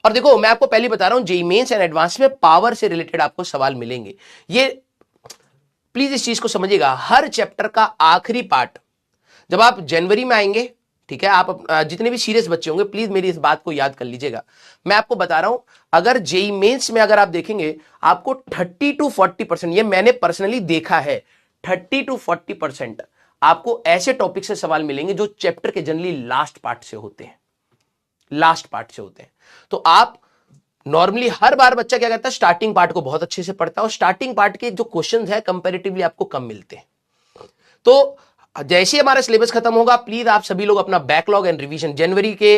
और देखो मैं आपको पहले बता रहा हूं, जेईई मेंस एंड एडवांस में पावर से रिलेटेड आपको सवाल मिलेंगे। ये प्लीज इस चीज को समझिएगा, हर चैप्टर का आखिरी पार्ट जब आप जनवरी में आएंगे, ठीक है, आप जितने भी सीरियस बच्चे होंगे प्लीज मेरी इस बात को याद कर लीजिएगा। मैं आपको बता रहा हूं, अगर जेईई मेंस में अगर आप देखेंगे आपको 30 to 40%, ये मैंने पर्सनली देखा है, 30 to 40% आपको ऐसे टॉपिक से सवाल मिलेंगे जो चैप्टर के जनरली लास्ट पार्ट से होते हैं, लास्ट पार्ट से होते हैं। तो आप नॉर्मली हर बार बच्चा क्या करता है, स्टार्टिंग पार्ट को बहुत अच्छे से पढ़ता है और स्टार्टिंग पार्ट के जो क्वेश्चंस है कंपैरेटिवली आपको कम मिलते हैं। तो जैसे हमारा सिलेबस खत्म होगा, प्लीज आप सभी लोग अपना बैकलॉग एंड रिवीजन जनवरी के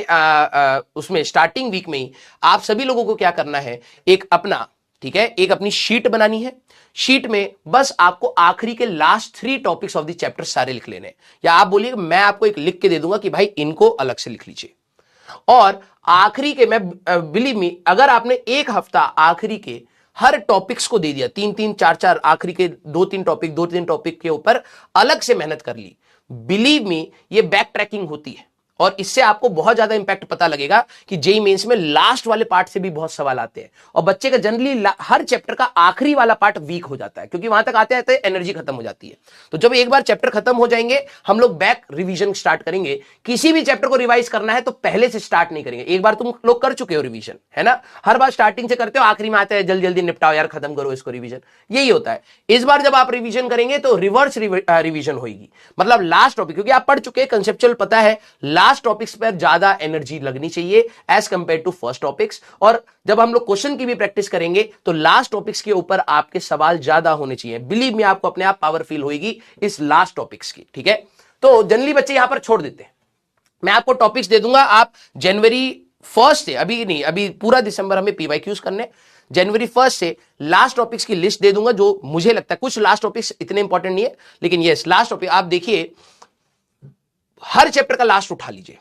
उसमें स्टार्टिंग वीक में ही आप सभी लोगों को क्या करना है, एक अपना, ठीक है, एक अपनी शीट बनानी है। शीट में बस आपको आखिरी के last 3 topics of the chapter सारे लिख लेने हैं, या आप बोलिए मैं आपको एक लिख के दे दूंगा कि भाई इनको अलग से लिख लीजिए। और आखिरी के, मैं बिलीव मी, अगर आपने एक हफ्ता आखिरी के हर टॉपिक्स को दे दिया, 3-3, 4-4 आखिरी के 2-3 टॉपिक के ऊपर अलग से मेहनत कर ली, बिलीव मी ये बैक ट्रैकिंग होती है और इससे आपको बहुत ज्यादा इंपैक्ट पता लगेगा कि जेईई मेंस में लास्ट वाले पार्ट से भी बहुत सवाल आते हैं और बच्चे का जनरली हर चैप्टर का आखिरी वाला पार्ट वीक हो जाता है, क्योंकि वहां तक आते आते एनर्जी खत्म हो जाती है। तो जब एक बार चैप्टर खत्म हो जाएंगे, हम लोग बैक रिवीजन स्टार्ट करेंगे। किसी भी चैप्टर को रिवाइज करना है तो पहले से स्टार्ट नहीं करेंगे, एक बार तुम लोग कर चुके हो रिवीजन, है ना, हर बार स्टार्टिंग से करते हो, आखिरी में आते हैं जल्दी जल्दी निपटाओ यार, खत्म करो इसको रिवीजन, यही होता है। इस बार जब आप रिवीजन करेंगे तो रिवर्स रिवीजन होगी, मतलब लास्ट टॉपिक, क्योंकि आप पढ़ चुके हैं, कंसेप्चुअल पता है, लास्ट टॉपिक्स पर ज्यादा एनर्जी लगनी चाहिए as compare to first topics. और जब हम लोग क्वेश्चन की भी प्रैक्टिस करेंगे तो लास्ट टॉपिक्स के ऊपर आपके सवाल ज्यादा होने चाहिए। बिलीव मी, आपको अपने आप पावर फील होगी इस लास्ट टॉपिक्स की, ठीक है। तो जनरली बच्चे यहां पर छोड़ देते हैं, मैं आपको टॉपिक्स दे दूंगा, आप जनवरी 1 से, अभी नहीं, अभी पूरा दिसंबर हमें पीवाईक्यूज करने, जनवरी 1 से लास्ट टॉपिक्स की लिस्ट दे दूंगा जो मुझे लगता है, कुछ लास्ट टॉपिक्स इतने इंपॉर्टेंट नहीं है, लेकिन यस लास्ट टॉपिक आप देखिए, हर चैप्टर का लास्ट उठा लीजिए,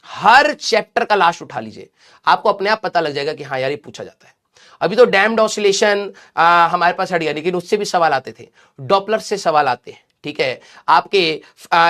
हर चैप्टर का लास्ट उठा लीजिए, आपको अपने आप पता लग जाएगा कि हाँ यार ये पूछा जाता है। अभी तो डैम्ड ऑसिलेशन हमारे पास हट गया, लेकिन उससे भी सवाल आते थे, डॉपलर से सवाल आते हैं, ठीक है, आपके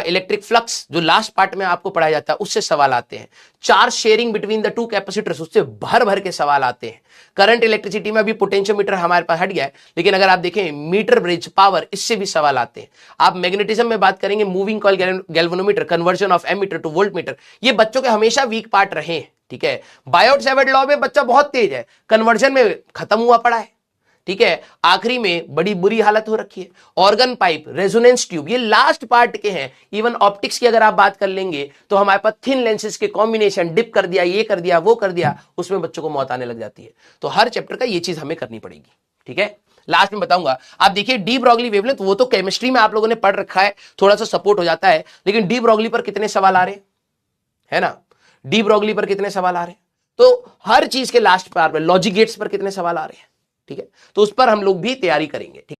इलेक्ट्रिक फ्लक्स जो लास्ट पार्ट में आपको पढ़ाया जाता है उससे सवाल आते हैं, charge sharing between the 2 capacitors उससे भर भर के सवाल आते हैं, करंट इलेक्ट्रिसिटी में अभी पोटेंशियोमीटर हमारे पास हट गया है, लेकिन अगर आप देखें मीटर ब्रिज पावर, इससे भी सवाल आते हैं। आप मैग्नेटिज्म में बात करेंगे, moving coil galvanometer, conversion of ammeter to voltmeter, ये बच्चों के हमेशा वीक पार्ट रहे हैं, ठीक है। बायोट-सैवर्ट लॉ में बच्चा बहुत तेज है, कन्वर्जन में खत्म हुआ पड़ा है, ठीक है। आखिरी में बड़ी बुरी हालत हो रखी है, ऑर्गन पाइप, रेजोनेंस ट्यूब, ये लास्ट पार्ट के हैं। इवन ऑप्टिक्स की अगर आप बात कर लेंगे तो हमारे पास थिन लेंसेज के कॉम्बिनेशन, डिप कर दिया, ये कर दिया, वो कर दिया, उसमें बच्चों को मौत आने लग जाती है। तो हर चैप्टर का ये चीज हमें करनी पड़ेगी, ठीक है। लास्ट में बताऊंगा, आप देखिए डी ब्रॉगली वेवलेंथ, वो तो केमिस्ट्री में आप लोगों ने पढ़ रखा है, थोड़ा सा सपोर्ट हो जाता है, लेकिन डी ब्रॉगली पर कितने सवाल आ रहे हैं, है ना, डी ब्रॉगली पर कितने सवाल आ रहे हैं, तो हर चीज के लास्ट पार्ट में लॉजिक गेट्स पर कितने सवाल आ रहे हैं, ठीक है। तो उस पर हम लोग भी तैयारी करेंगे, ठीक।